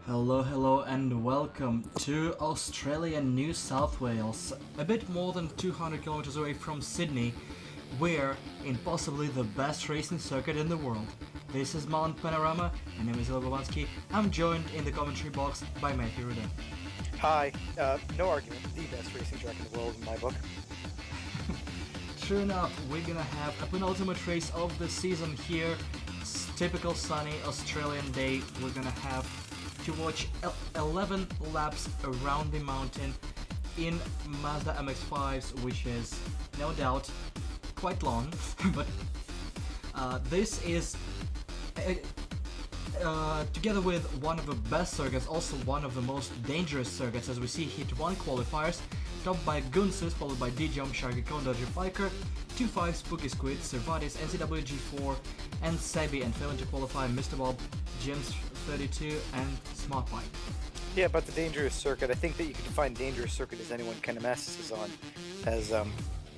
Hello, hello, and welcome to Australia, New South Wales, a bit more than 200 kilometers away from Sydney. We're in possibly the best racing circuit in the world. This is Mount Panorama, my name is Ilya. I'm joined in the commentary box by Matthew Ruda. Hi, no argument, the best racing track in the world in my book. True enough, we're gonna have a penultimate race of the season here. Typical sunny Australian day. We're gonna have to watch 11 laps around the mountain in Mazda MX-5s, which is no doubt quite long, but this is together with one of the best circuits, also one of the most dangerous circuits, as we see Heat 1 qualifiers, topped by Gunsus, followed by D-Jump, Sharky Cone, Dodger Biker, 2-5 Spooky Squid, Cervadis, NCW G4, and Sebi, and failing to qualify Mr. Bob, James 32, and Smart Bike. Yeah, about the dangerous circuit, I think that you can define dangerous circuit as anyone kind of messes on. As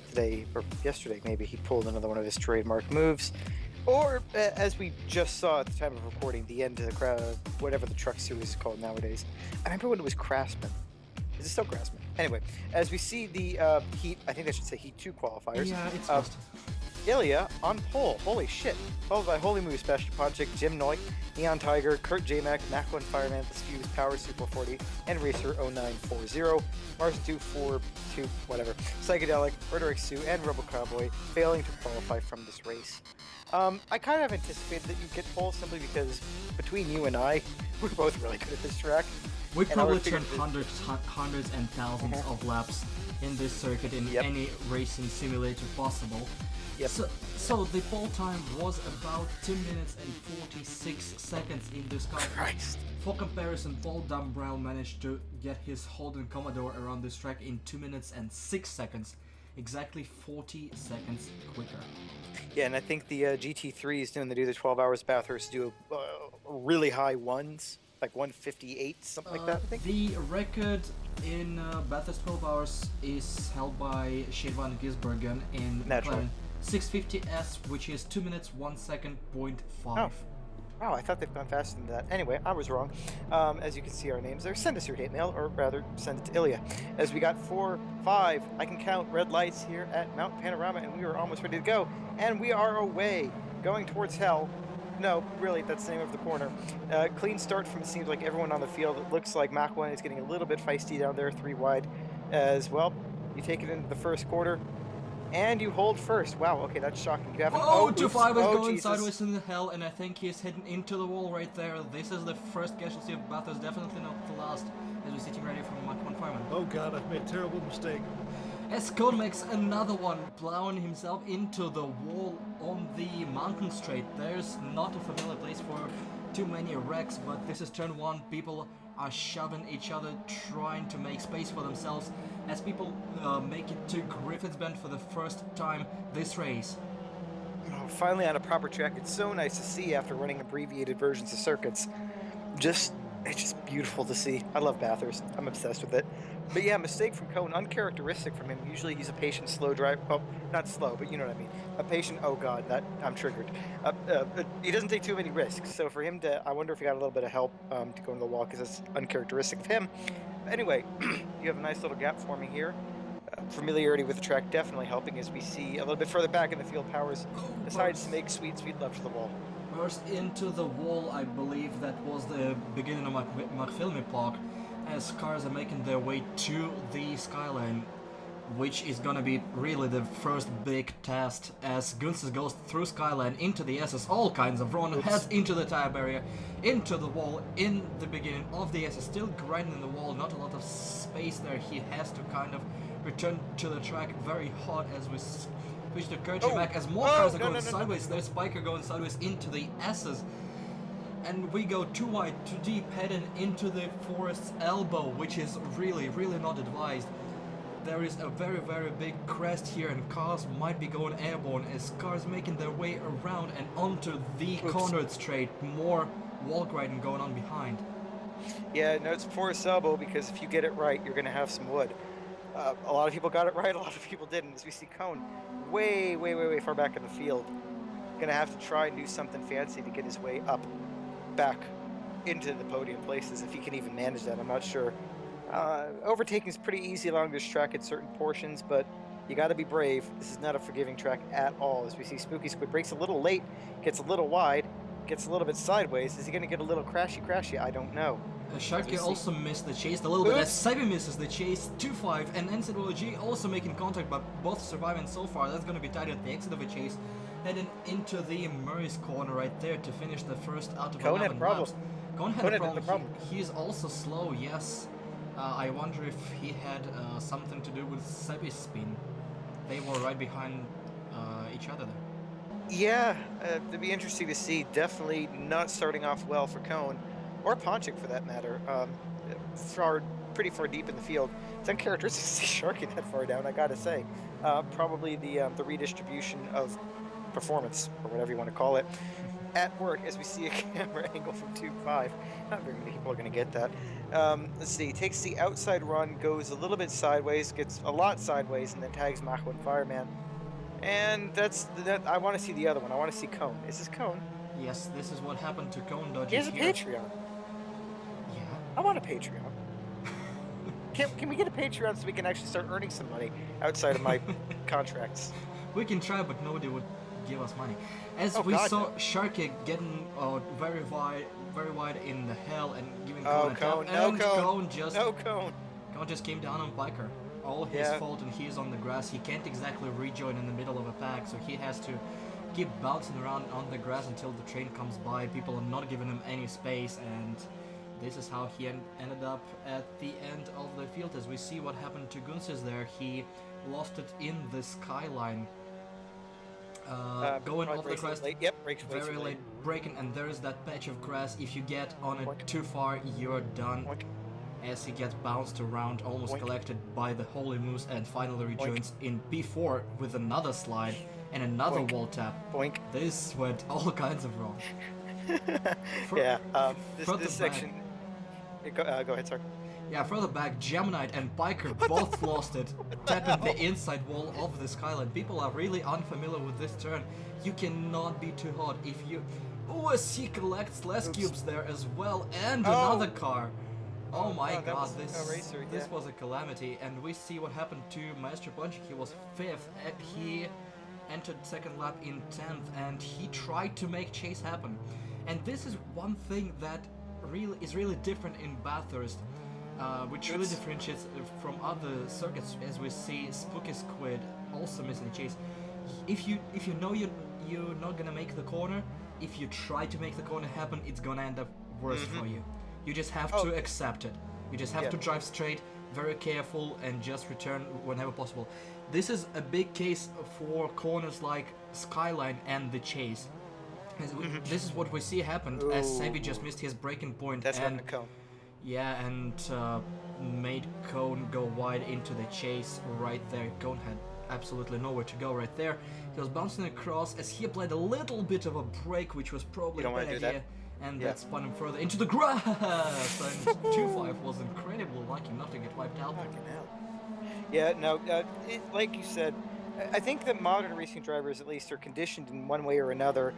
today, or yesterday maybe, he pulled another one of his trademark moves. Or, as we just saw at the time of recording, the end of the crowd, whatever the truck series is called nowadays. I remember when it was Craftsman. Is it still Craftsman? Anyway, as we see the Heat, I think I should say Heat 2 qualifiers. Yeah, it's lost. Ilya on pole, holy shit. Followed by Holy Moose, Special Project, Jim Noy, Neon Tiger, Kurt J-Mac, Macklin Fireman, The Spews, Power Super 40, and Racer 0940, Mars 242, whatever, Psychedelic, Roderick Sue, and Rebel Cowboy failing to qualify from this race. I kind of anticipated that you'd get pole simply because between you and I, we're both really good at this track. We probably turned hundreds and thousands of laps in this circuit in any racing simulator possible. Yep. So the pole time was about 2 minutes and 46 seconds in this car. Christ. For comparison, Paul Dumbrell managed to get his Holden Commodore around this track in 2 minutes and 6 seconds, exactly 40 seconds quicker. Yeah, and I think the GT3s doing the 12 hours Bathurst do really high ones, like 158, something like that, I think. The record in Bathurst 12 hours is held by Siobhan Gisbergen in McLaren 650S, which is 2 minutes 1 second, 0.5. Oh. Wow, I thought they've gone faster than that. Anyway, I was wrong. As you can see our names there, send us your hate mail, or rather, send it to Ilya. As we got 4, 5, I can count red lights here at Mount Panorama, and we are almost ready to go. And we are away, going towards hell. No, really, that's the name of the corner. Clean start from, it seems like, everyone on the field. It looks like Mach 1 is getting a little bit feisty down there, 3 wide. As well, you take it into the first quarter. And you hold first. Wow, okay, that's shocking. You have an 2-5 is going Jesus. sideways in the hell, and I think he's heading into the wall right there. This is the first casualty of Bathurst, definitely not the last, as we're sitting ready from Mach 1 fireman. Oh god, I've made a terrible mistake. As Cone makes another one, plowing himself into the wall on the mountain straight. There's not a familiar place for too many wrecks, but this is turn 1. People are shoving each other, trying to make space for themselves, as people make it to Griffin's Bend for the first time this race. Oh, finally on a proper track. It's so nice to see after running abbreviated versions of circuits. It's just beautiful to see. I love Bathurst. I'm obsessed with it. But yeah, mistake from Cone, uncharacteristic from him. Usually he's a patient, slow driver. Well, not slow, but you know what I mean. A patient, oh god, that I'm triggered. He doesn't take too many risks. So for him to, I wonder if he got a little bit of help to go into the wall, because that's uncharacteristic of him. Anyway, you have a nice little gap forming here. Familiarity with the track definitely helping, as we see a little bit further back in the field, Powers decides to make sweet love to the wall. Burst into the wall, I believe that was the beginning of my filming block, as cars are making their way to the skyline, which is gonna be really the first big test, as Gunsis goes through skyline into the SS, all kinds of run, heads into the tire barrier, into the wall in the beginning of the SS, still grinding the wall, not a lot of space there. He has to kind of return to the track very hard as we switch to Kurt back, as more cars are going sideways. There's Spiker going sideways into the S's. And we go too wide, too deep, heading into the forest's elbow, which is really not advised. There is a very big crest here, and cars might be going airborne, as cars making their way around and onto the cornered straight. More wall grinding going on behind. Yeah, no, it's forest elbow, because if you get it right, you're going to have some wood. A lot of people got it right, a lot of people didn't. As we see Cone way far back in the field, going to have to try and do something fancy to get his way up, back into the podium places if he can even manage that. I'm not sure. Overtaking is pretty easy along this track at certain portions, but you got to be brave. This is not a forgiving track at all. As we see, Spooky Squid brakes a little late, gets a little wide, gets a little bit sideways. Is he going to get a little crashy? I don't know. Sharky also missed the chase a little bit as Sebi misses the chase 2-5, and NZOG also making contact, but both surviving so far. That's going to be tied at the exit of a chase, heading into the Murray's corner right there to finish the first out of 11 laps. Cone had a problem. He's also slow, yes. I wonder if he had something to do with Sebi's spin. They were right behind each other there. Yeah, it'd be interesting to see. Definitely not starting off well for Cone. Or Ponchik, for that matter, pretty far deep in the field. It's uncharacteristic to see Sharky that far down, I gotta say. Probably the redistribution of performance, or whatever you want to call it, at work, as we see a camera angle from Tube 5. Not very many people are going to get that. Let's see, takes the outside run, goes a little bit sideways, gets a lot sideways, and then tags Mako and Fireman. And that. I want to see the other one. I want to see Cone. Is this Cone? Yes, this is what happened to Cone Dodge. He has a Patreon. Yeah. I want a Patreon. Can we get a Patreon so we can actually start earning some money outside of my contracts? We can try, but nobody would give us money. As we saw Sharky getting very wide in the hell and giving Cone a tap, and Cone just came down on Biker. All his fault, and he's on the grass. He can't exactly rejoin in the middle of a pack, so he has to keep bouncing around on the grass until the train comes by. People are not giving him any space, and this is how he ended up at the end of the field. As we see what happened to Gunsis there, he lost it in the skyline. Going off the crest, very late braking, and there is that patch of grass. If you get on it too far, you're done. As he gets bounced around, almost collected by the Holy Moose, and finally rejoins in P4 with another slide and another wall tap. This went all kinds of wrong. This section. Go ahead, sorry. Yeah, further back, Geminite and Biker both lost it, tapping the inside wall of the skyline. People are really unfamiliar with this turn. You cannot be too hot if you... Oh, as he collects less cubes there as well, and another car. Oh my god, this was a calamity. And we see what happened to Maestro Ponchik. He was 5th, and he entered second lap in 10th, and he tried to make chase happen. And this is one thing that is really different in Bathurst. Which really differentiates from other circuits, as we see Spooky Squid also missing the chase. If you know you're not gonna make the corner, if you try to make the corner happen, it's gonna end up worse for you. You just have to accept it. You just have to drive straight, very careful, and just return whenever possible. This is a big case for corners like Skyline and the chase. This is what we see happen as Sebi just missed his braking point. That's and Cone. Yeah, and made Cone go wide into the chase right there. Cone had absolutely nowhere to go right there. He was bouncing across as he applied a little bit of a brake, which was probably a bad idea. And that spun him further into the grass. And 2-5 was incredibly lucky not to get wiped out. Yeah, no, like you said, I think that modern racing drivers at least are conditioned in one way or another,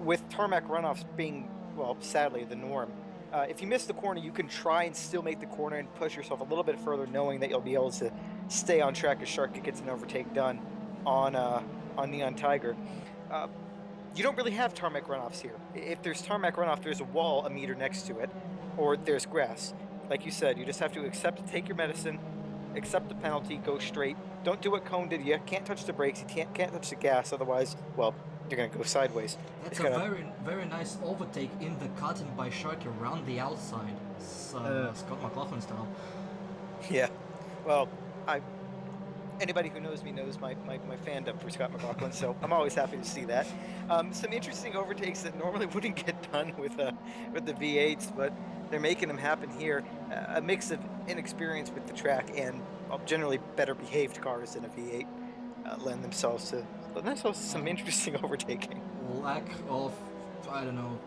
with tarmac runoffs being, well, sadly, the norm. If you miss the corner, you can try and still make the corner and push yourself a little bit further, knowing that you'll be able to stay on track as Sharky gets an overtake done on Neon Tiger. You don't really have tarmac runoffs here. If there's tarmac runoff, there's a wall a meter next to it, or there's grass. Like you said, you just have to take your medicine, accept the penalty, go straight. Don't do what Cone did. You can't touch the brakes. You can't touch the gas. Otherwise, well, you're going to go sideways. That's a very nice overtake in the cutting by Sharky around the outside. Scott McLaughlin style. Yeah. Well, anybody who knows me knows my fandom for Scott McLaughlin, so I'm always happy to see that. Some interesting overtakes that normally wouldn't get done with the V8s, but they're making them happen here. A mix of inexperience with the track and generally better behaved cars than a V8 lend themselves to some interesting overtaking. Lack of, I don't know,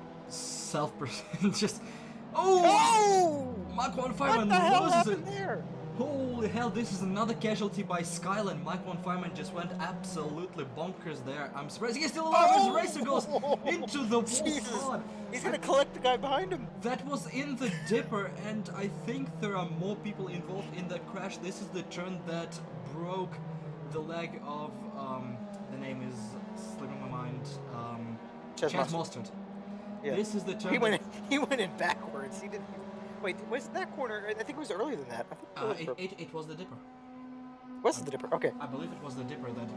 just... Oh! Mach 1 What the hell happened it. there? Holy hell, this is another casualty by Skyline. Mike Von Fireman just went absolutely bonkers there. I'm surprised he's still alive. His racer goes into the wall. Jesus. God. He's gonna collect the guy behind him. That was in the Dipper, and I think there are more people involved in that crash. This is the turn that broke the leg of, the name is slipping my mind, Chaz Mostert. Yeah. This is the turn. He went in backwards. He didn't. Wait, was that corner? I think it was earlier than that. I think it was the Dipper. Was it the Dipper? Okay. I believe it was the Dipper that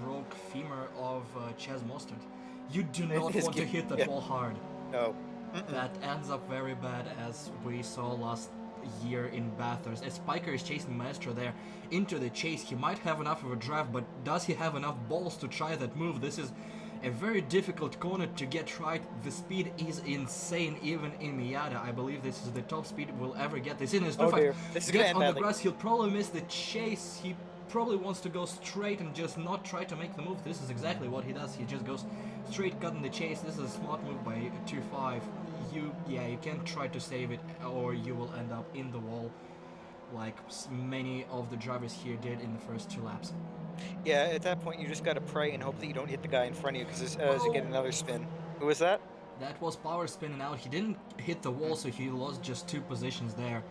broke femur of Chaz Mostert. You do not want to hit that wall hard. No. That ends up very bad, as we saw last year in Bathurst. As Spiker is chasing Maestro there into the chase, he might have enough of a drive, but does he have enough balls to try that move? This is a very difficult corner to get right. The speed is insane, even in Miata. I believe this is the top speed we'll ever get. This in his gets on the grass. He'll probably miss the chase. He probably wants to go straight and just not try to make the move. This is exactly what he does. He just goes straight, cutting the chase. This is a smart move by 2-5. You can't try to save it, or you will end up in the wall, like many of the drivers here did in the first 2 laps. Yeah, at that point you just gotta pray and hope that you don't hit the guy in front of you, because as you get another spin. Who was that? That was Power spinning out. He didn't hit the wall, so he lost just 2 positions there.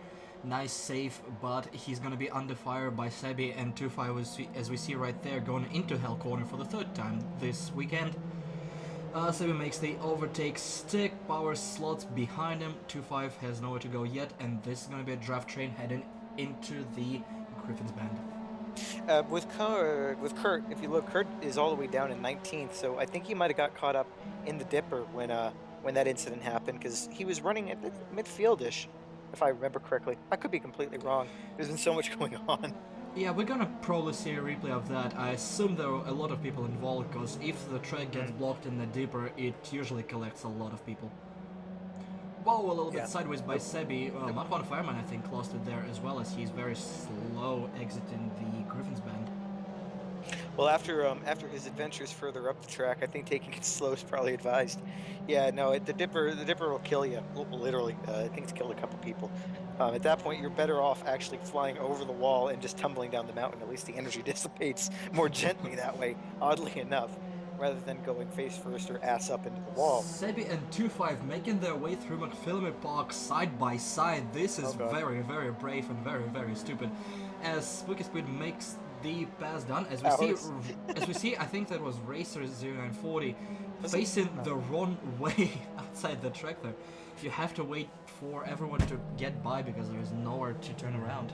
Nice save, but he's gonna be under fire by Sebi and 2-5, as we see right there, going into Hell Corner for the 3rd time this weekend. Sebi makes the overtake stick. Power slots behind him. 2-5 has nowhere to go yet, and this is gonna be a draft train heading into the Griffin's Bend. With Kurt, if you look, Kurt is all the way down in 19th, so I think he might have got caught up in the Dipper when that incident happened, because he was running at the midfield-ish, if I remember correctly. I could be completely wrong. There's been so much going on. Yeah, we're gonna probably see a replay of that. I assume there are a lot of people involved, because if the track gets blocked in the Dipper, it usually collects a lot of people. Whoa, a little bit sideways by Sebi. Mach 1 Fireman, I think, lost it there as well, as he's very slow exiting the Griffin's Bend. Well, after his adventures further up the track, I think taking it slow is probably advised. Yeah, no, the Dipper will kill you, literally. I think it's killed a couple people. At that point, you're better off actually flying over the wall and just tumbling down the mountain. At least the energy dissipates more gently that way, oddly enough, rather than going face first or ass up into the wall. Sebi and 2-5 making their way through McPhillamy Park side by side. This is very, very brave and very, very stupid. As Spooky Squid makes the pass done, as we see, I think that was Racer 0940 facing the wrong way outside the track there. You have to wait for everyone to get by because there's nowhere to turn around.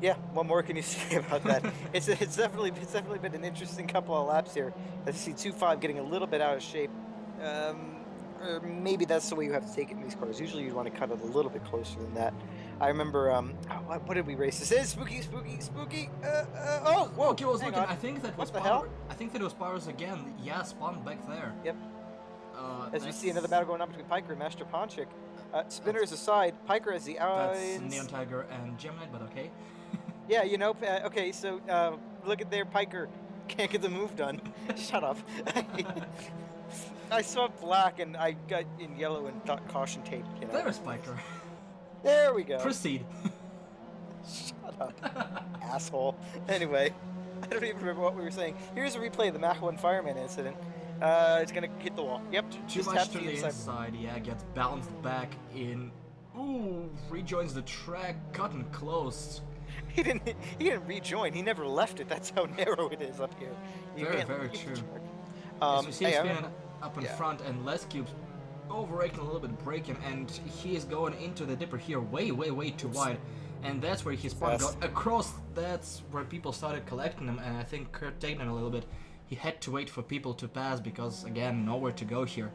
Yeah, what more can you say about that? It's definitely been an interesting couple of laps here. I see 2-5 getting a little bit out of shape. Or maybe that's the way you have to take it in these cars. Usually you want to cut it a little bit closer than that. I remember, what did we race? This is spooky. Oh, whoa! Okay, I think that was What the hell? I think that was Powers again. Yeah, spawned back there. Yep. As we see another battle going on between Piker and Master Ponchik. Spinners aside, Piker has the That's Neon Tiger and Gemini, but okay. Yeah, you know, okay, so look at there, Piker can't get the move done. Shut up. I saw black and I got in yellow and thought caution tape, you know. There's Piker. There we go. Proceed. Shut up, asshole. Anyway, I don't even remember what we were saying. Here's a replay of the Mach 1 Fireman incident. It's gonna hit the wall. Yep. Too much to the inside, yeah, gets bounced back in. Ooh, rejoins the track, cut and closed. He didn't rejoin. He never left it. That's how narrow it is up here. Very true. As we see him spinning up in front, and Les Cube's overraking a little bit, braking, and he is going into the Dipper here way too wide. And that's where his spawn got across. That's where people started collecting him, and I think Kurt taking him a little bit. He had to wait for people to pass because, again, nowhere to go here.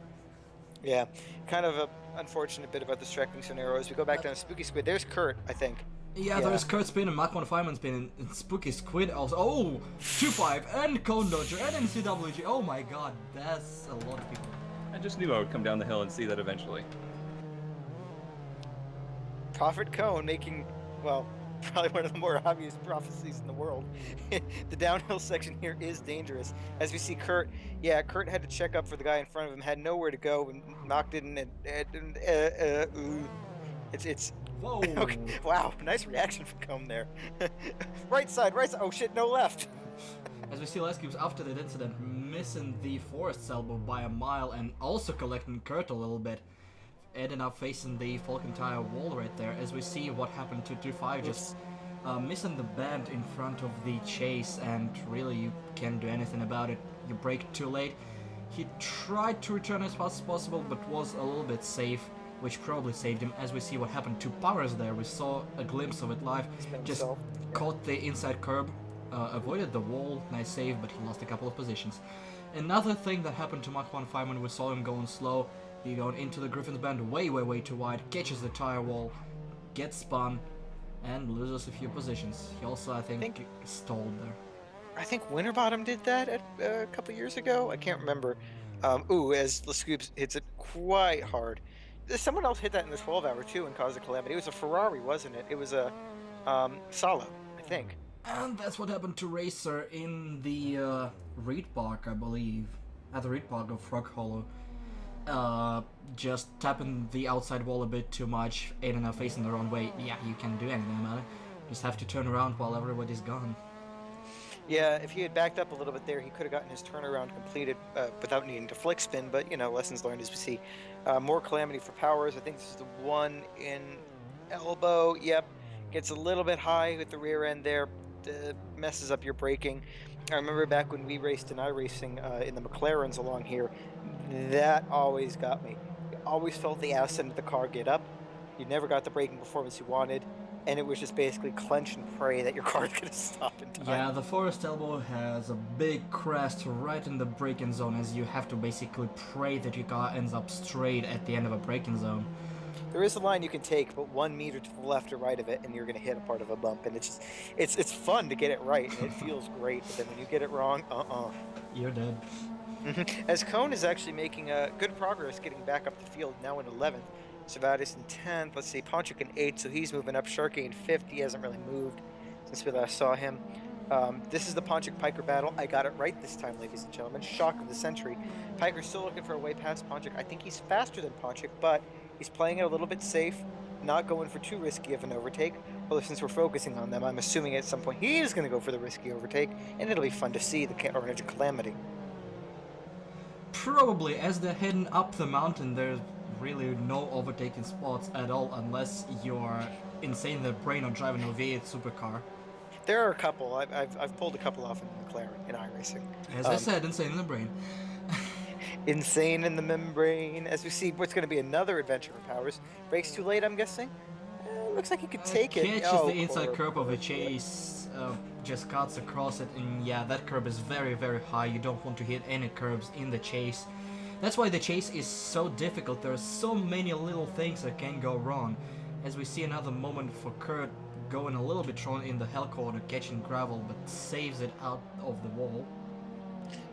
Yeah, kind of an unfortunate bit about this track being so narrow. As we go back down to Spooky Squid, there's Kurt, I think. Yeah, there's Kurt spinning, Mach 1 Fireman spinning, and Spooky Squid also. Oh, 2-5, and Cone Dodger, and MCWG. Oh my god, that's a lot of people. I just knew I would come down the hill and see that eventually. Prophet Cone making, well, probably one of the more obvious prophecies in the world. The downhill section here is dangerous. As we see Kurt, Kurt had to check up for the guy in front of him, had nowhere to go, and Mach didn't. It's Whoa! Okay. Wow, nice reaction from Cone there. Right side, right side. Oh shit, no left. As we see Les Cubes after that incident missing the Forest's elbow by a mile and also collecting Kurt a little bit, ending up facing the Falcon Tire wall right there. As we see what happened to 2-5, just missing the bend in front of the chase, and really you can't do anything about it. You brake too late. He tried to return as fast as possible, but was a little bit safe, which probably saved him. As we see what happened to Powers there, we saw a glimpse of it live. Just caught the inside curb, avoided the wall, nice save, but he lost a couple of positions. Another thing that happened to Mach 1-5 when we saw him going slow, he going into the Griffin's Bend way too wide, catches the tire wall, gets spun, and loses a few positions. He also, I think stalled there. I think Winterbottom did that a couple years ago. I can't remember. As Les Cubes hits it quite hard. Someone else hit that in the 12-hour too and caused a calamity. It was a Ferrari, wasn't it? It was a Salo, I think. And that's what happened to Racer in the Reed Park, I believe. At the Reed Park of Frog Hollow. Just tapping the outside wall a bit too much, ending up facing the wrong way. Yeah, you can't do anything about it. Just have to turn around while everybody's gone. Yeah, if he had backed up a little bit there, he could have gotten his turnaround completed without needing to flick spin, but, you know, lessons learned as we see. More calamity for Powers. I think this is the one in elbow. Yep, gets a little bit high with the rear end there, messes up your braking. I remember back when we raced in iRacing in the McLarens along here, that always got me. You always felt the ass end of the car get up. You never got the braking performance you wanted. And it was just basically clench and pray that your car's gonna stop in time. Yeah, the Forest Elbow has a big crest right in the braking zone, as you have to basically pray that your car ends up straight at the end of a braking zone. There is a line you can take, but 1 meter to the left or right of it, and you're gonna hit a part of a bump. And it's fun to get it right, and it feels great. But then when you get it wrong, You're dead. As Cone is actually making good progress getting back up the field, now in 11th. Servatis in 10th. Let's see, Ponchik in 8th, so he's moving up. Sharkey in 5th. He hasn't really moved since we last saw him. This is the Ponchik-Piker battle. I got it right this time, ladies and gentlemen. Shock of the century. Piker's still looking for a way past Ponchik. I think he's faster than Ponchik, but he's playing it a little bit safe, not going for too risky of an overtake. Well, since we're focusing on them, I'm assuming at some point he is going to go for the risky overtake, and it'll be fun to see the Carnage and Calamity. Probably, as they're heading up the mountain, there's really no overtaking spots at all, unless you're insane in the brain or driving a V8 supercar. There are a couple. I've pulled a couple off in McLaren in iRacing. As I said, insane in the brain. Insane in the membrane. As we see, what's going to be another adventure for Powers. Brakes too late, I'm guessing. Looks like he could take it. Catches the inside curb of a chase, just cuts across it, and yeah, that curb is very high. You don't want to hit any curbs in the chase. That's why the chase is so difficult. There are so many little things that can go wrong. As we see another moment for Kurt going a little bit wrong in the hell corner, catching gravel, but saves it out of the wall.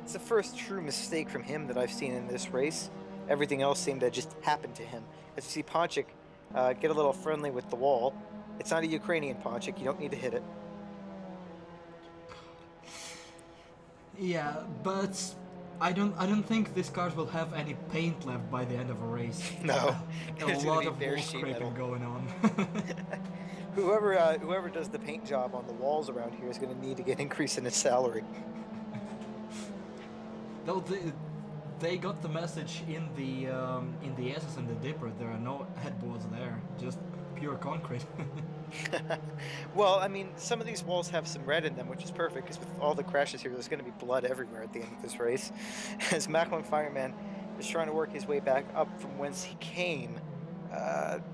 It's the first true mistake from him that I've seen in this race. Everything else seemed to just happen to him. As you see Ponchik get a little friendly with the wall. It's not a Ukrainian Ponchik. You don't need to hit it. Yeah, but I don't think these cars will have any paint left by the end of a race. No. A lot of wall scraping going on. Whoever does the paint job on the walls around here is going to need to get an increase in his salary. Though they got the message in the SS and the Dipper. There are no headboards there, just pure concrete. Well, I mean, some of these walls have some red in them, which is perfect, because with all the crashes here, there's going to be blood everywhere at the end of this race. As Macklin Fireman is trying to work his way back up from whence he came,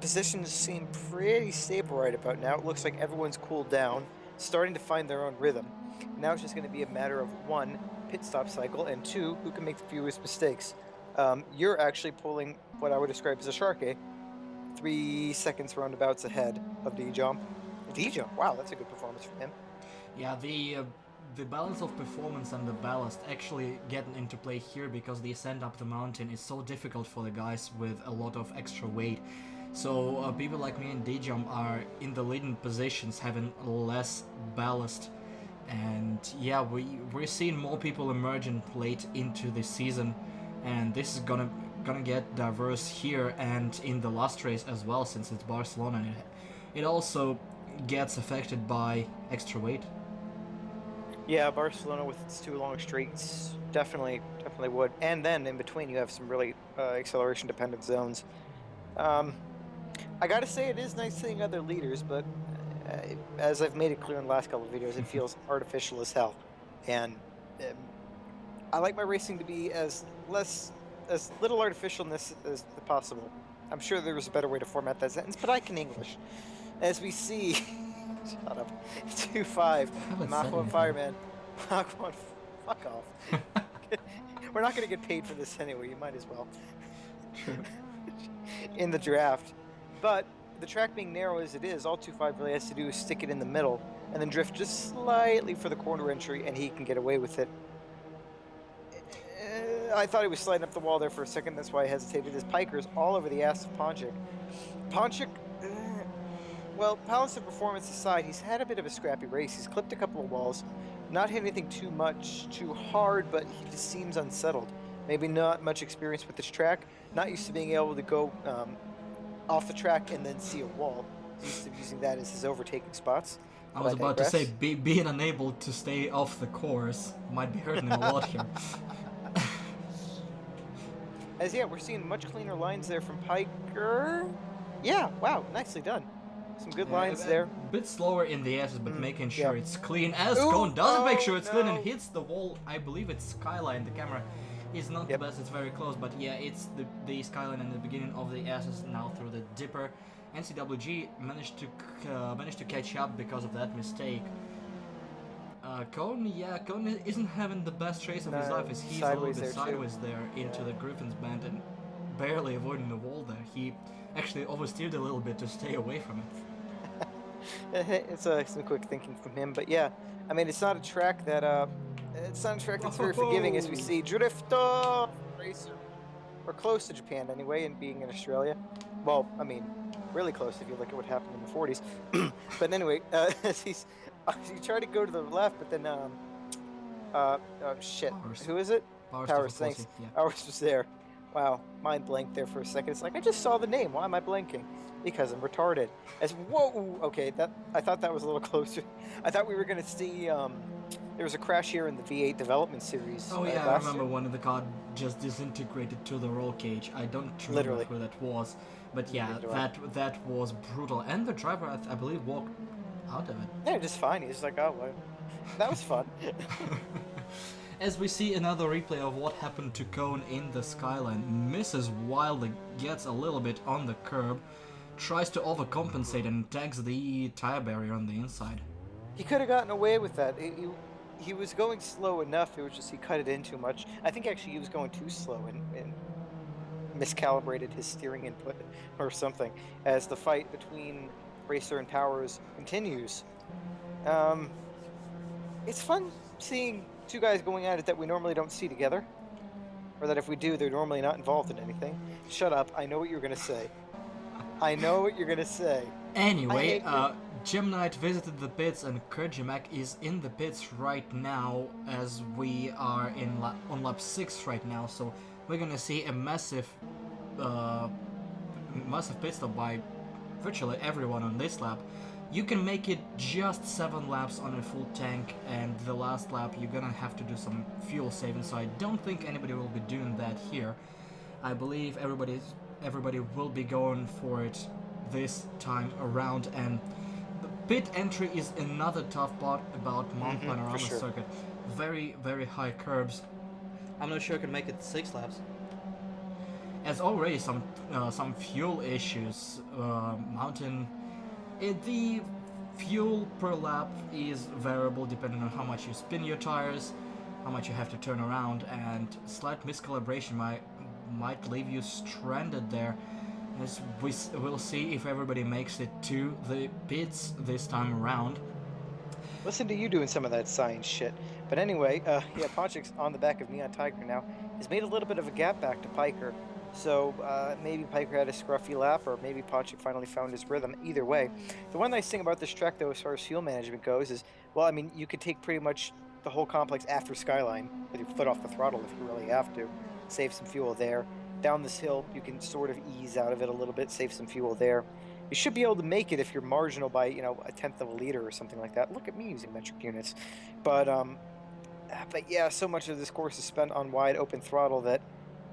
positions seem pretty stable right about now. It looks like everyone's cooled down, starting to find their own rhythm. Now it's just going to be a matter of 1, pit stop cycle, and 2, who can make the fewest mistakes. You're actually pulling what I would describe as a Sharkey, 3 seconds roundabouts ahead of D-Jump. D-Jump, wow, that's a good performance from him. Yeah, the balance of performance and the ballast actually getting into play here, because the ascent up the mountain is so difficult for the guys with a lot of extra weight. So people like me and D-Jump are in the leading positions, having less ballast. And yeah, we're seeing more people emerging late into the season, and this is gonna gonna get diverse here and in the last race as well, since it's Barcelona. It also gets affected by extra weight. Yeah, Barcelona with its 2 long straights definitely would. And then in between, you have some really acceleration dependent zones. I gotta say, it is nice seeing other leaders, but as I've made it clear in the last couple of videos, it feels artificial as hell. And I like my racing to be as little artificialness as possible. I'm sure there was a better way to format that sentence, but I can English. As we see, shut up, 2-5, Mach 1 Fireman, Mach 1, fuck off. We're not going to get paid for this anyway, you might as well. True. In the draft. But the track being narrow as it is, all 2-5 really has to do is stick it in the middle and then drift just slightly for the corner entry, and he can get away with it. I thought he was sliding up the wall there for a second, that's why I hesitated. His Piker's all over the ass of Ponchik. Ponchik, well, balance of performance aside, he's had a bit of a scrappy race. He's clipped a couple of walls, not hit anything too much, too hard, but he just seems unsettled. Maybe not much experience with this track, not used to being able to go off the track and then see a wall. He's used to using that as his overtaking spots. I was about to say, being unable to stay off the course might be hurting him a lot here. As yeah, we're seeing much cleaner lines there from Piker. Yeah, wow, nicely done. Some good lines there. A bit slower in the S's, but making sure yeah. it's clean. As Cone doesn't make sure it's clean and hits the wall. I believe it's Skyline. The camera is not the best, it's very close, but yeah, it's the Skyline in the beginning of the S's, now through the Dipper. NCWG managed to catch up because of that mistake. Cone isn't having the best race of his life, as he's a little bit sideways there into the Griffin's band and barely avoiding the wall there. He actually oversteered a little bit to stay away from it. It's some quick thinking from him, but yeah, I mean, it's not a track that that's very forgiving, as we see Drifto racer. We're close to Japan anyway, and being in Australia. Well, I mean, really close if you look at what happened in the 40s. But anyway, he tried to go to the left, but then shit. Powers. Who is it? Powers, Thanks. yeah. Powers was there. Wow, mind blanked there for a second. It's like, I just saw the name. Why am I blanking? Because I'm retarded. Whoa, okay, I thought that was a little closer. I thought we were gonna see. There was a crash here in the V8 development series. Oh yeah, I remember when the car just disintegrated to the roll cage. I don't remember who that was, but yeah, that was brutal. And the driver, I believe, walked out of it. Yeah, just fine. He's like, oh, well, that was fun. As we see another replay of what happened to Cone in the Skyline, misses wildly, gets a little bit on the curb, tries to overcompensate and tags the tire barrier on the inside. He could have gotten away with that. He was going slow enough, it was just he cut it in too much. I think actually he was going too slow and miscalibrated his steering input or something as the fight between Racer and Powers continues. It's fun seeing two guys going at it that we normally don't see together, or that if we do, they're normally not involved in anything. Shut up, I know what you're gonna say. I know what you're gonna say. Anyway, Jim Knight visited the pits and Kurjimak is in the pits right now, as we are on lap 6 right now, so we're gonna see a massive pit stop by virtually everyone on this lap. You can make it just 7 laps on a full tank, and the last lap you're gonna have to do some fuel saving, so I don't think anybody will be doing that here. I believe everybody will be going for it this time around, and the pit entry is another tough part about Mount Panorama circuit. Very, very high curbs. I'm not sure I can make it 6 laps. As already some fuel issues. The fuel per lap is variable depending on how much you spin your tires, how much you have to turn around, and slight miscalibration might leave you stranded there. As we'll see if everybody makes it to the pits this time around. Listen to you doing some of that science shit. But anyway, yeah, Ponchik's on the back of Neon Tiger now. He's made a little bit of a gap back to Piker. So maybe Piker had a scruffy lap, or maybe Ponchik finally found his rhythm. Either way, the one nice thing about this track, though, as far as fuel management goes, is, well, I mean, you could take pretty much the whole complex after Skyline with your foot off the throttle if you really have to. Save some fuel there. down this hill, you can sort of ease out of it a little bit, save some fuel there. You should be able to make it if you're marginal by, you know, a tenth of a liter or something like that. Look at me using metric units. But yeah, so much of this course is spent on wide open throttle that,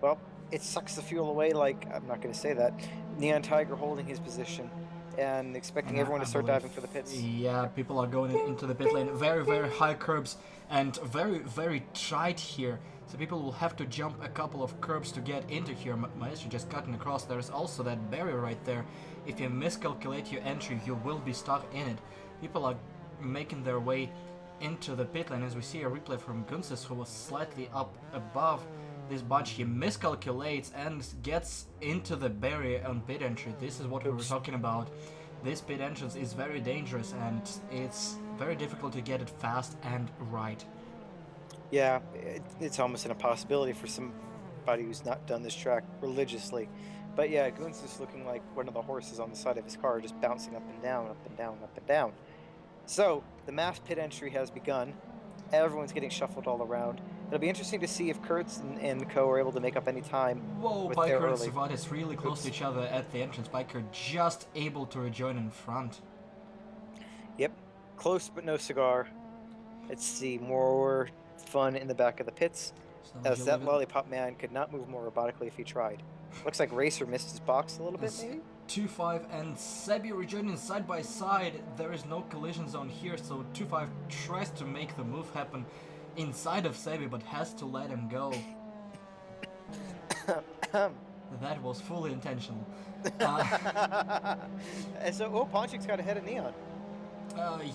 well, it sucks the fuel away. Like, I'm not going to say that. Neon Tiger holding his position and expecting everyone to start diving for the pits. Yeah, people are going into the pit lane. Very, very high curbs and very, very tight here. So people will have to jump a couple of curbs to get into here. Maestro just cutting across. There's also that barrier right there. If you miscalculate your entry, you will be stuck in it. People are making their way into the pit lane, as we see a replay from Gunsis, who was slightly up above this bunch. He miscalculates and gets into the barrier on pit entry. This is what we were talking about. This pit entrance is very dangerous and it's very difficult to get it fast and right. Yeah, it's almost an impossibility for somebody who's not done this track religiously. But yeah, Gunsis is looking like one of the horses on the side of his car, just bouncing up and down, up and down, up and down. So, the mass pit entry has begun. Everyone's getting shuffled all around. It'll be interesting to see if Kurtz and Co are able to make up any time. Whoa, with Piker their and early. Savatis really close to each other at the entrance. Piker just able to rejoin in front. Yep, close but no cigar. Let's see, more fun in the back of the pits, as that lollipop man could not move more robotically if he tried. Looks like Racer missed his box a little bit, maybe? 2-5 and Sebi rejoining side by side. There is no collision zone here, so 2-5 tries to make the move happen inside of Sebi, but has to let him go. That was fully intentional. And so, Ponchik's got ahead of Neon.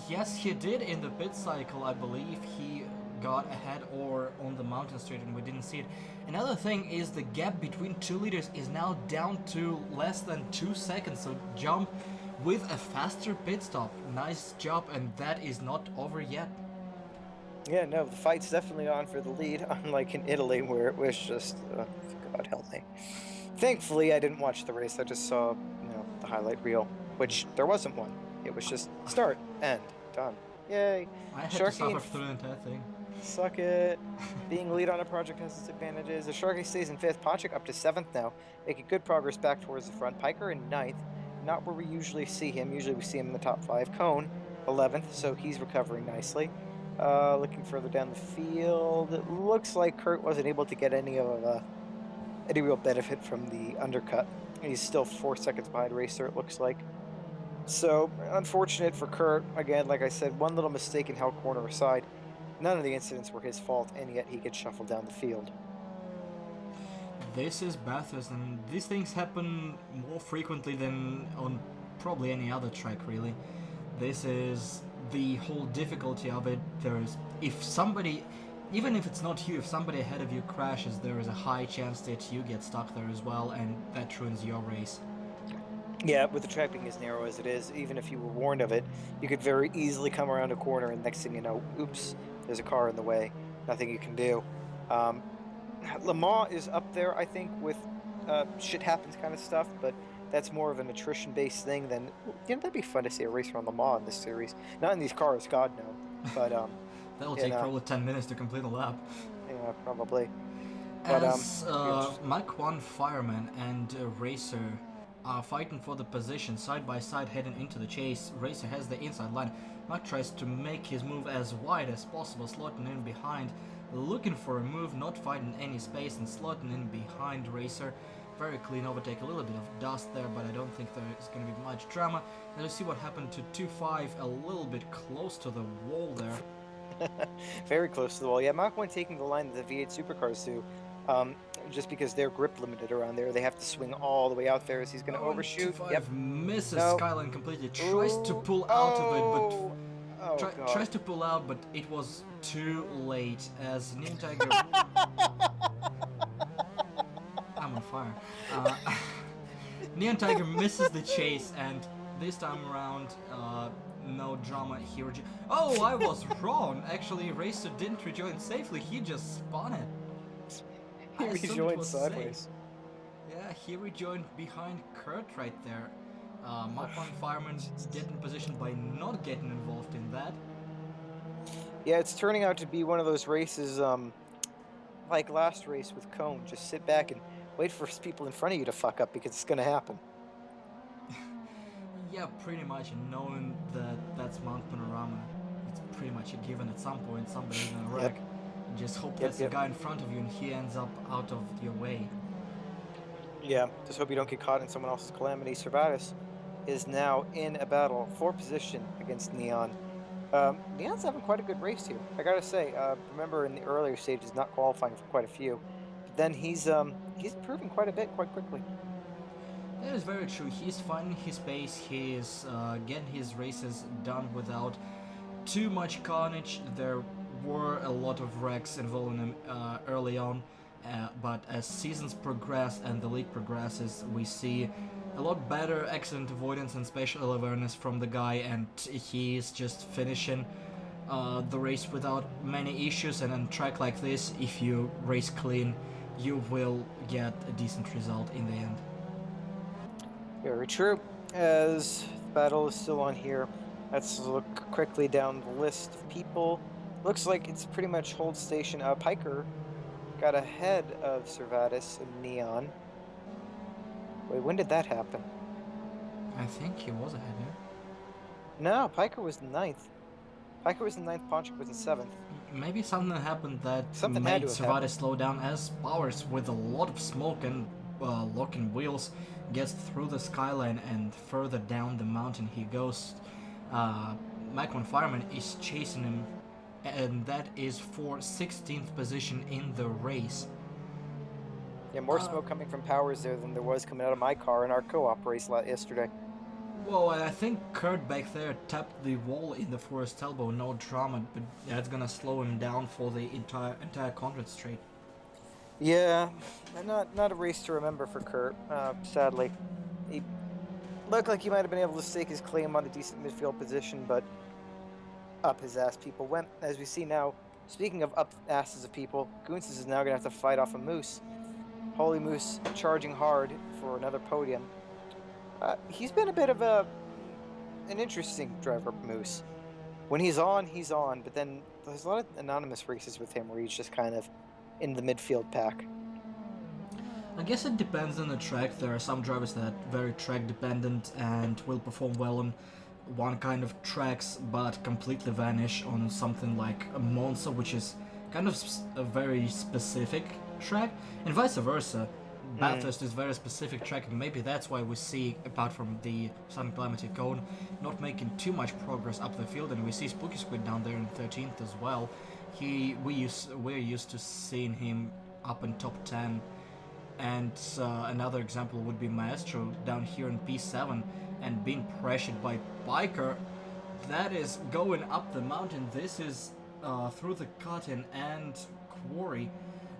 Yes, he did in the pit cycle, I believe. He got ahead or on the mountain straight and we didn't see it. Another thing is the gap between 2 leaders is now down to less than 2 seconds, so Jump with a faster pit stop. Nice job, and that is not over yet. Yeah, no, the fight's definitely on for the lead, unlike in Italy where it was just, God help me. Thankfully, I didn't watch the race. I just saw, you know, the highlight reel, which there wasn't one. It was just start, end, done. Yay. I had to suffer through the entire thing. Suck it. Being lead on a project has its advantages. The Sharky stays in 5th, Ponchik up to 7th now, making good progress back towards the front. Piker in 9th, not where we usually see him. Usually we see him in the top 5. Cone, 11th, so he's recovering nicely. Looking further down the field, it looks like Kurt wasn't able to get any real benefit from the undercut. He's still 4 seconds behind Racer, it looks like. So, unfortunate for Kurt. Again, like I said, one little mistake in hell corner aside. None of the incidents were his fault, and yet he gets shuffled down the field. This is Bathurst, and these things happen more frequently than on probably any other track, really. This is the whole difficulty of it. There's, if somebody, even if it's not you, if somebody ahead of you crashes, there is a high chance that you get stuck there as well, and that ruins your race. Yeah, with the track being as narrow as it is, even if you were warned of it, you could very easily come around a corner and next thing you know, oops, there's a car in the way. Nothing you can do. Le Mans is up there, I think, with shit happens kind of stuff, but that's more of an attrition-based thing than, you know, that'd be fun to see a race around Le Mans in this series. Not in these cars, God no. But, that'll take probably 10 minutes to complete a lap. Yeah, probably. But, as Mach 1 Fireman and Racer are fighting for the position side by side heading into the chase. Racer has the inside line. Mach tries to make his move as wide as possible, slotting in behind, looking for a move, not finding any space and slotting in behind Racer. Very clean overtake, a little bit of dust there, but I don't think there is going to be much drama. And let's see what happened to 2-5, a little bit close to the wall there. Very close to the wall. Yeah, Mach 1 taking the line that the V8 supercars do. Just because they're grip limited around there, they have to swing all the way out there as he's going to overshoot. 2-5 yep. misses Skyline completely. Tries to pull out of it, but tries to pull out, but it was too late as Neon Tiger. I'm on fire. Neon Tiger misses the chase, and this time around, no drama here. Oh, I was wrong. Actually, Racer didn't rejoin safely. He just spun it. He rejoined sideways. Yeah, he rejoined behind Kurt right there. Mach 1 Fireman getting positioned by not getting involved in that. Yeah, it's turning out to be one of those races, like last race with Cone. Just sit back and wait for people in front of you to fuck up because it's going to happen. Yeah, pretty much. And knowing that that's Mount Panorama, it's pretty much a given. At some point, somebody's gonna wreck. Just hope that's the guy in front of you, and he ends up out of your way. Yeah, just hope you don't get caught in someone else's calamity. Servatus is now in a battle for position against Neon. Neon's having quite a good race here. I gotta say, remember in the earlier stages not qualifying for quite a few, but then he's improving quite a bit quite quickly. That is very true. He's finding his pace. He's getting his races done without too much carnage. There were a lot of wrecks involving him early on, but as seasons progress and the league progresses, we see a lot better accident avoidance and spatial awareness from the guy, and he's just finishing the race without many issues. And on a track like this, if you race clean, you will get a decent result in the end. Very true. As the battle is still on here, let's look quickly down the list of people. Looks like it's pretty much hold station. Piker got ahead of Servatus and Neon. Wait, when did that happen? I think he was ahead here. No, Piker was in 9th. Piker was in 9th, Ponchik was in 7th. Maybe something happened that Something made had to have happened. Servatus slow down, as Powers, with a lot of smoke and locking wheels, gets through the skyline and further down the mountain he goes. Mach 1 Fireman is chasing him, and that is for 16th position in the race. Yeah, more smoke coming from Powers there than there was coming out of my car in our co-op race yesterday. Well, I think Kurt back there tapped the wall in the forest elbow, no drama, but that's gonna slow him down for the entire Conrad straight. Yeah, not a race to remember for Kurt, sadly. He looked like he might have been able to stake his claim on a decent midfield position, but up his ass people went. As we see now, speaking of up asses of people, Goonsis is now going to have to fight off a Moose. Holy Moose charging hard for another podium. He's been a bit of an interesting driver, Moose. When he's on, but then there's a lot of anonymous races with him where he's just kind of in the midfield pack. I guess it depends on the track. There are some drivers that are very track dependent and will perform well on one kind of tracks but completely vanish on something like a Monza, which is kind of a very specific track, and vice versa. Bathurst is a very specific track, and maybe that's why we see, apart from the Sun Calamity Cone, not making too much progress up the field, and we see Spooky Squid down there in 13th as well. We're used to seeing him up in top 10, and another example would be Maestro down here in P7 and being pressured by Piker. That is going up the mountain. This is through the Cotton and Quarry,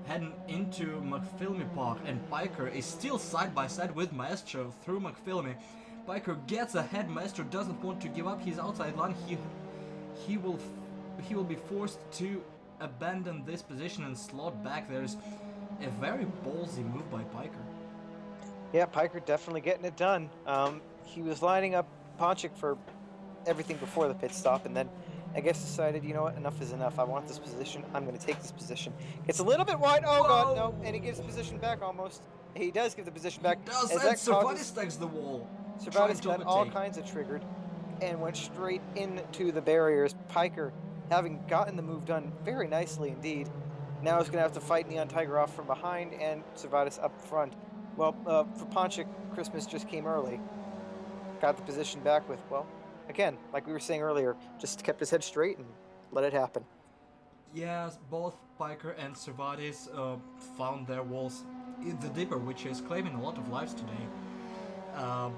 heading into McPhilmy Park, and Piker is still side by side with Maestro through McPhilmy. Piker gets ahead. Maestro doesn't want to give up his outside line. He will be forced to abandon this position and slot back. There's a very ballsy move by Piker. Yeah, Piker definitely getting it done. He was lining up Ponchik for everything before the pit stop, and then I guess decided, you know what, enough is enough. I want this position. I'm going to take this position. Gets a little bit wide. Oh, God, no. And he gives the position back almost. He does give the position back. He does, and Servatus stacks the wall. Servatus got all kinds of triggered and went straight into the barriers. Piker, having gotten the move done very nicely indeed, now is going to have to fight Neon Tiger off from behind and Servatus up front. Well, for Ponchik, Christmas just came early. Got the position back with, well, again, like we were saying earlier, just kept his head straight and let it happen. Yes, both Piker and Servatus found their walls in the Dipper, which is claiming a lot of lives today.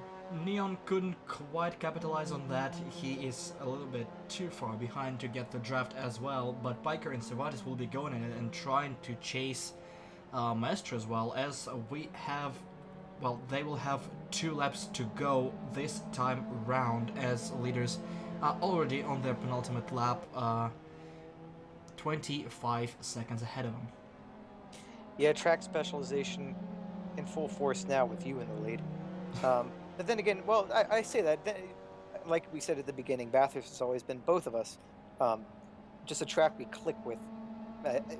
Neon couldn't quite capitalize on that. He is a little bit too far behind to get the draft as well, but Piker and Servatus will be going in it and trying to chase Maestro as well, as we have, well, they will have 2 laps to go this time round, as leaders are already on their penultimate lap, 25 seconds ahead of them. Yeah, track specialization in full force now with you in the lead. But then again, well, I say that, like we said at the beginning, Bathurst has always been, both of us, just a track we click with,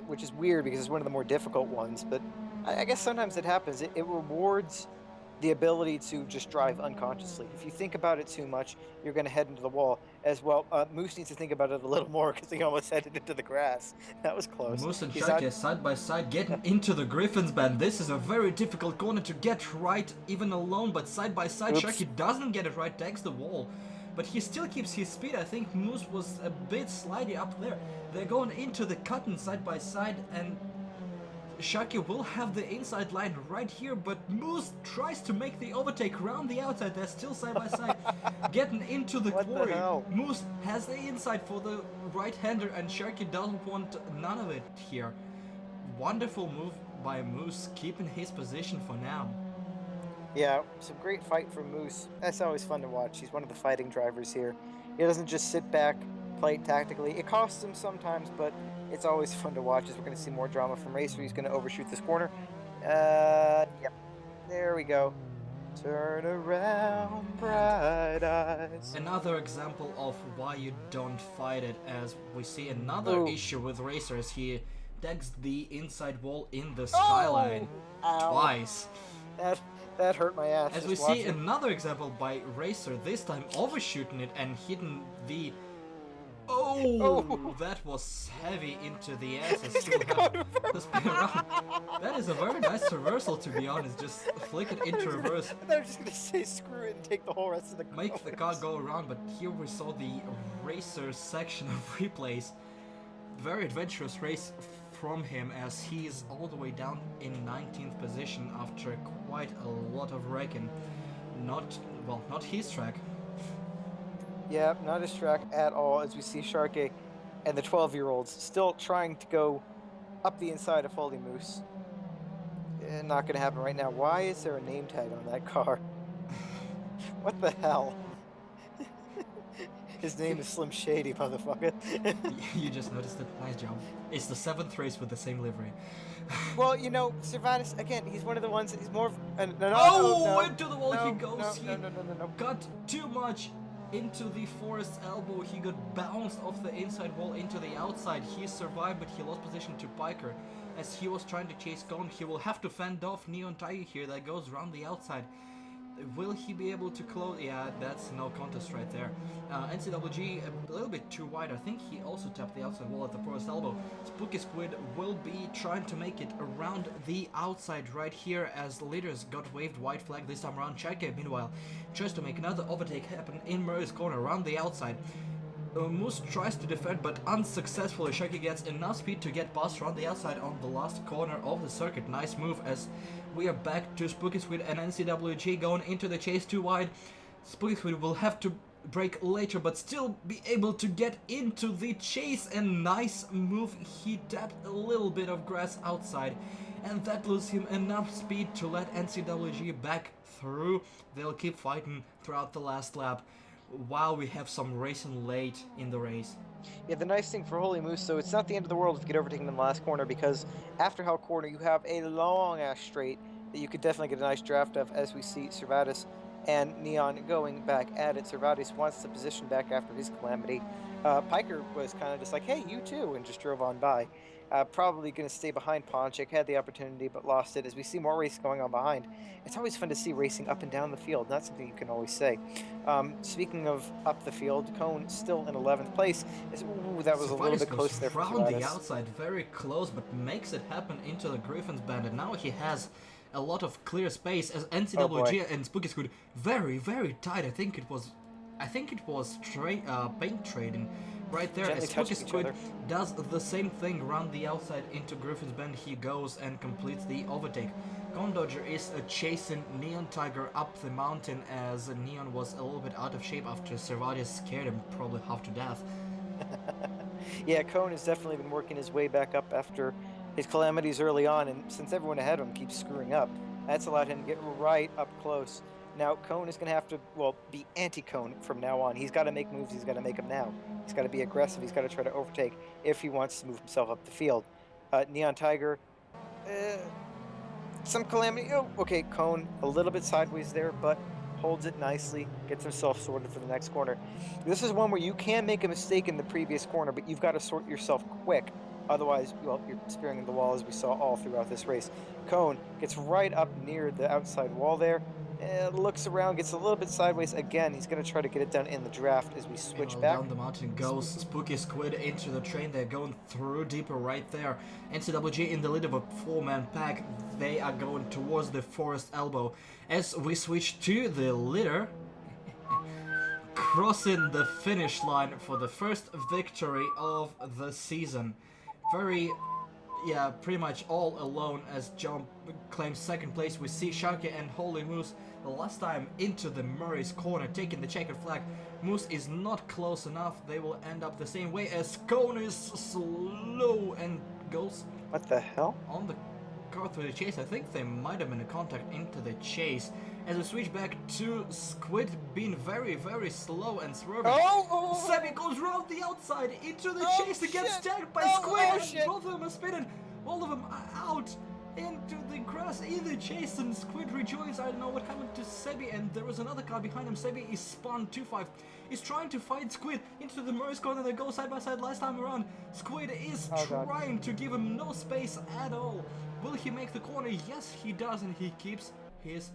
which is weird because it's one of the more difficult ones, but I guess sometimes it happens. It rewards the ability to just drive unconsciously. If you think about it too much, you're going to head into the wall as well. Moose needs to think about it a little more because he almost headed into the grass. That was close. Moose and He's not. Sharky side by side getting into the Griffin's band. This is a very difficult corner to get right even alone, but side by side Oops. Sharky doesn't get it right, takes the wall. But he still keeps his speed. I think Moose was a bit slidey up there. They're going into the cutting side by side, and Sharky will have the inside line right here, but Moose tries to make the overtake around the outside. They're still side by side, getting into the What the quarry. hell? Moose has the inside for the right-hander, and Sharky doesn't want none of it here. Wonderful move by Moose, keeping his position for now. Yeah, some great fight from Moose. That's always fun to watch. He's one of the fighting drivers here. He doesn't just sit back, play it tactically. It costs him sometimes, but it's always fun to watch as we're going to see more drama from Racer. He's going to overshoot this corner. Yep. There we go. Turn around, bright eyes. Another example of why you don't fight it, as we see another issue with Racer as he tags the inside wall in the skyline Ow. twice. That hurt my ass. As just we see watching. another example by Racer, this time overshooting it and hitting the... Oh, that was heavy into the ass. And still have the spin around. That is a very nice reversal, to be honest. Just flick it into reverse, I thought I was just going to say screw it and take the whole rest of the make the car go around. But here we saw the Racer section of replays. Very adventurous race from him, as he is all the way down in 19th position after quite a lot of wrecking. Not his track. Yeah, not his track at all, as we see Sharky and the 12-year-olds still trying to go up the inside of Foley Moose. Not going to happen right now. Why is there a name tag on that car? What the hell? His name is Slim Shady, motherfucker. You just noticed it. Nice job. It's the 7th race with the same livery. Well, you know, Cervantes, again, he's one of the ones, he's more of... No, into the wall he goes. No. Got too much into the Forest elbow. He got bounced off the inside wall into the outside. He survived, but he lost position to Piker as he was trying to chase Cone. He will have to fend off Neon Tiger here. That goes around the outside. Will he be able to close? Yeah, that's no contest right there. NCWG a little bit too wide. I think he also tapped the outside wall at the Forest elbow. Spooky Squid will be trying to make it around the outside right here as leaders got waved white flag this time around. Chake, meanwhile, tries to make another overtake happen in Murray's corner around the outside. Moose tries to defend, but unsuccessfully. Sharky gets enough speed to get past around the outside on the last corner of the circuit. Nice move as we are back to Spooky Squid and NCWG going into the chase too wide. Spooky Squid will have to brake later, but still be able to get into the chase. And nice move. He tapped a little bit of grass outside, and that loses him enough speed to let NCWG back through. They'll keep fighting throughout the last lap, while we have some racing late in the race. Yeah, the nice thing for Holy Moose, so it's not the end of the world if you get overtaken in the last corner, because after Hell Corner you have a long-ass straight that you could definitely get a nice draft of, as we see Cervatus and Neon going back at it. Cervatus wants the position back after his calamity. Piker was kind of just like, hey, you too, and just drove on by. Probably going to stay behind Ponchik, had the opportunity but lost it. As we see more race going on behind, it's always fun to see racing up and down the field. That's something you can always say. Speaking of up the field, Cone still in 11th place. Ooh, that was a little bit close there for around the Cervatus. outside, very close, but makes it happen into the Griffin's band, and now he has a lot of clear space as NCWG and Spooky Squid very, very tight. I think it was paint trading right there. Gently As Spooky touching each Squid other. does the same thing around the outside into Griffin's band. He goes and completes the overtake. Cone Dodger is chasing Neon Tiger up the mountain, as Neon was a little bit out of shape after Cervatus scared him probably half to death. Yeah, Cone has definitely been working his way back up after his calamities early on, and since everyone ahead of him keeps screwing up, that's allowed him to get right up close. Now, Cone is going to have to, well, be anti-Cone from now on. He's got to make moves. He's got to make them now. He's got to be aggressive. He's got to try to overtake if he wants to move himself up the field. Neon Tiger, some calamity. Oh, okay, Cone a little bit sideways there, but holds it nicely, gets himself sorted for the next corner. This is one where you can make a mistake in the previous corner, but you've got to sort yourself quick Otherwise, well, you're spearing the wall as we saw all throughout this race. Cone gets right up near the outside wall there. Looks around, gets a little bit sideways again. He's going to try to get it down in the draft as we switch Meanwhile, back. down the mountain goes Spooky Squid into the train. They're going through deeper right there. NCWG in the lead of a 4-man pack. They are going towards the forest elbow. As we switch to the leader, crossing the finish line for the first victory of the season. Pretty much all alone as John claims second place. We see Sharky and Holy Moose the last time into the Murray's corner, taking the checkered flag. Moose is not close enough. They will end up the same way as Cone is slow and goes What the hell? on the car through the chase. I think they might have been a contact into the chase. As we switch back to Squid being very, very slow and swerving. Oh! Sammy goes round the outside into the Oh, chase to get shit. stacked by Oh, Squid, oh, and shit. both of them are spinning. All of them are out into the grass in the chase, and Squid rejoins. I don't know what happened to Sebi, and there was another car behind him. Sebi is spun 2-5. He's trying to fight Squid into the Murray's corner. They go side by side last time around. Squid is Oh, God. trying to give him no space at all. Will he make the corner? Yes, he does, and he keeps his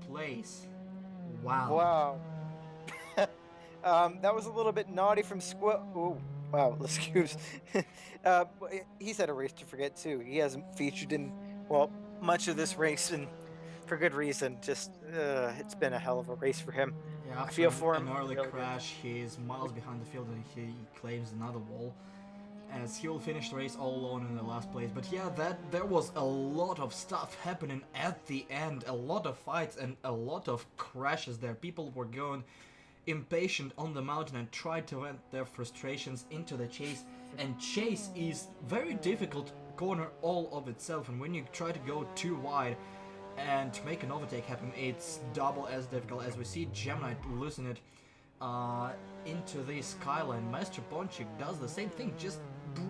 place. Wow. Wow. That was a little bit naughty from Squid. Ooh, wow, excuse. He's had a race to forget too. He hasn't featured in, well, much of this race, and for good reason. Just, it's been a hell of a race for him. Yeah, I feel after for an him. early Really good. crash, he's miles behind the field and he claims another wall. As he will finish the race all alone in the last place. But yeah, there was a lot of stuff happening at the end. A lot of fights and a lot of crashes there. People were going impatient on the mountain and tried to vent their frustrations into the chase. And chase is very difficult corner all of itself. And when you try to go too wide and to make an overtake happen, it's double as difficult. As we see Gemini losing it into the skyline. Master Ponchik does the same thing, just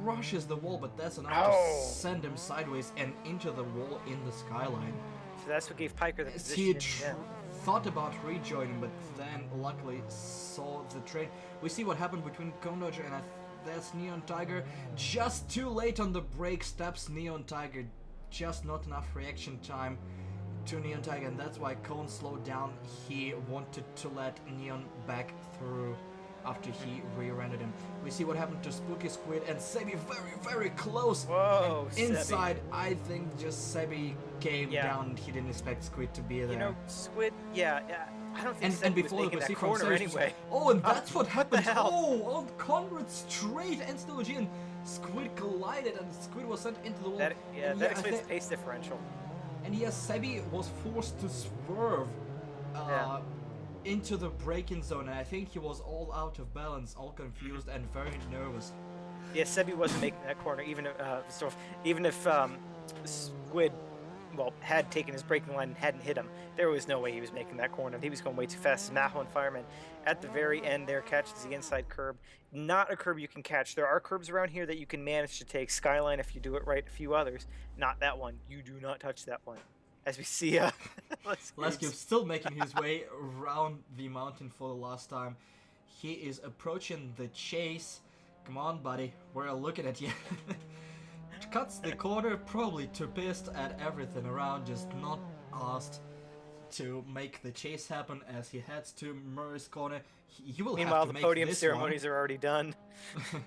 brushes the wall, but that's enough Ow. to send him sideways and into the wall in the skyline. So that's what gave Piker the As position. he in the end. thought about rejoining, but then luckily saw the train. We see what happened between Condoger and that's Neon Tiger. Just too late on the brake, steps Neon Tiger. Just not enough reaction time to Neon Tiger, and that's why Cone slowed down. He wanted to let Neon back through after he rear-ended him. We see what happened to Spooky Squid and Sebi very, very close. Whoa, Inside, I think just Sebi came Yeah. down. He didn't expect Squid to be there. You know, Squid, yeah, I don't think and Sebi was before making we that see from corner Sebi, anyway. oh, and that's what the happened. hell? Oh, on Conrad straight and still G, and Squid collided, and Squid was sent into the wall. That, yeah, And that I explains the thi- pace differential. And yes, Sebi was forced to swerve Yeah. into the braking zone, and I think he was all out of balance, all confused, and very nervous. Yeah, Sebi wasn't making that corner, even if Squid, well, had taken his braking line and hadn't hit him. There was no way he was making that corner. He was going way too fast. Maho and Fireman at the very end there catches the inside curb. Not a curb you can catch. There are curbs around here that you can manage to take. Skyline if you do it right, a few others. Not that one. You do not touch that one. As we see, Lescube still making his way around the mountain for the last time. He is approaching the chase. Come on, buddy. We're looking at you. Cuts the corner, probably too pissed at everything around, just not asked to make the chase happen as he heads to Murray's corner. He will Meanwhile, have to the make podium this ceremonies are already done. one.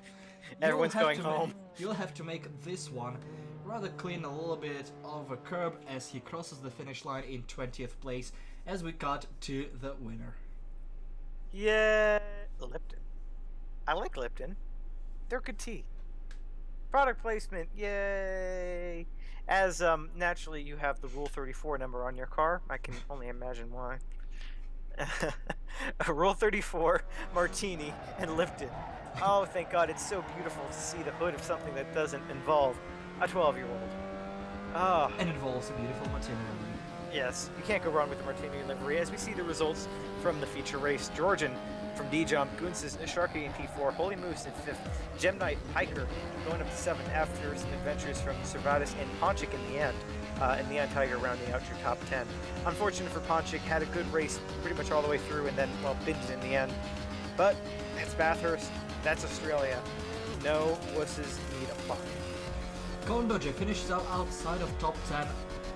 Everyone's You'll have going to home. You'll have to make this one rather clean, a little bit of a curb as he crosses the finish line in 20th place as we cut to the winner. Yeah, Lipton. I like Lipton. They're good tea. Product placement, yay! As naturally you have the Rule 34 number on your car. I can only imagine why. A Rule 34, Martini, and Lipton. Oh, thank God! It's so beautiful to see the hood of something that doesn't involve a 12-year-old. Ah. And involves a beautiful martini. Yes, you can't go wrong with the Martini livery. As we see the results from the feature race, Georgian from D-Jump, Goonsis, Sharky in P4, Holy Moose in 5th, Gem Knight, Hiker going up to 7th after some adventures from Servatus and Ponchik in the end, and Neon Tiger rounding out your top 10. Unfortunate for Ponchik, had a good race pretty much all the way through and then, well, binned in the end. But that's Bathurst, that's Australia. No wusses need apply. Conelanders finishes up outside of top 10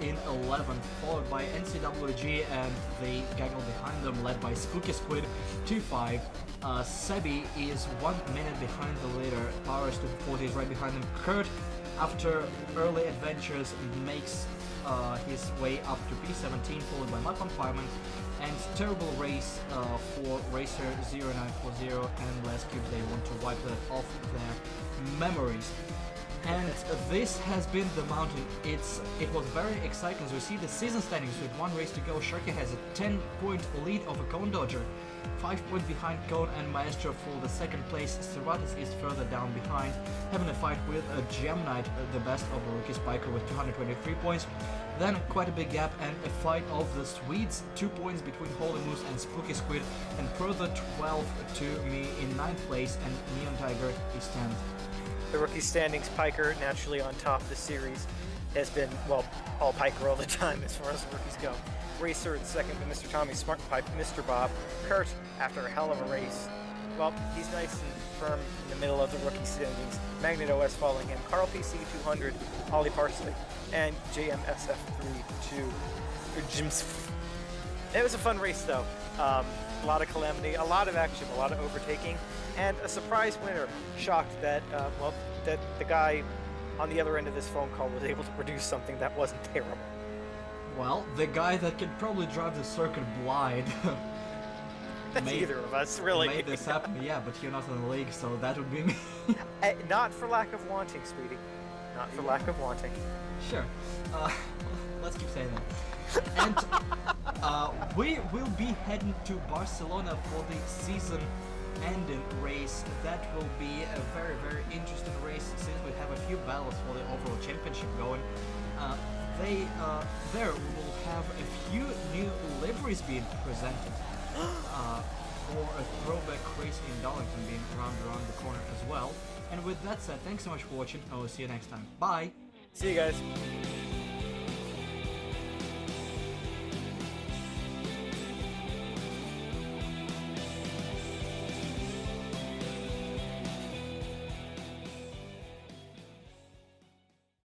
in 11th, followed by NCWG and the gaggle behind them, led by Spooky Squid 2-5. Sebi is 1 minute behind the leader. Powers to 40 is right behind them. Kurt, after early adventures, makes his way up to P17, followed by Mud Fireman, and terrible race for Racer 0940 and Les Cube. They want to wipe that off their memories. And this has been the mountain. It was very exciting as we see the season standings with 1 race to go. Sharky has a 10-point lead over Cone Dodger, 5 points behind Cone and Maestro for the second place. Cervantes is further down behind, having a fight with a Gem Knight, the best of the rookie Spiker with 223 points. Then quite a big gap and a fight of the Swedes, 2 points between Holy Moose and Spooky Squid, and further 12 to me in 9th place, and Neon Tiger is 10th. The rookie standings, Piker naturally on top of the series, has been, well, all Piker all the time as far as the rookies go. Racer in second with Mr. Tommy Smart Pipe, Mr. Bob. Kurt, after a hell of a race, well, he's nice and firm in the middle of the rookie standings. Magnet OS following him, Carl PC 200, Ollie Parsley, and JMSF32. It was a fun race though. A lot of calamity, a lot of action, a lot of overtaking, and a surprise winner. Shocked that, that the guy on the other end of this phone call was able to produce something that wasn't terrible. Well, the guy that can probably drive the circuit blind That's either of us, really. made this happen. Yeah, but you're not in the league, so that would be me. Not for lack of wanting, sweetie. Not for lack of wanting. Sure. Let's keep saying that. And we will be heading to Barcelona for the season-ending race. That will be a very, very interesting race since we have a few battles for the overall championship going. There we will have a few new liveries being presented for a throwback race in Darlington being around the corner as well. And with that said, thanks so much for watching, and we'll see you next time. Bye! See you guys.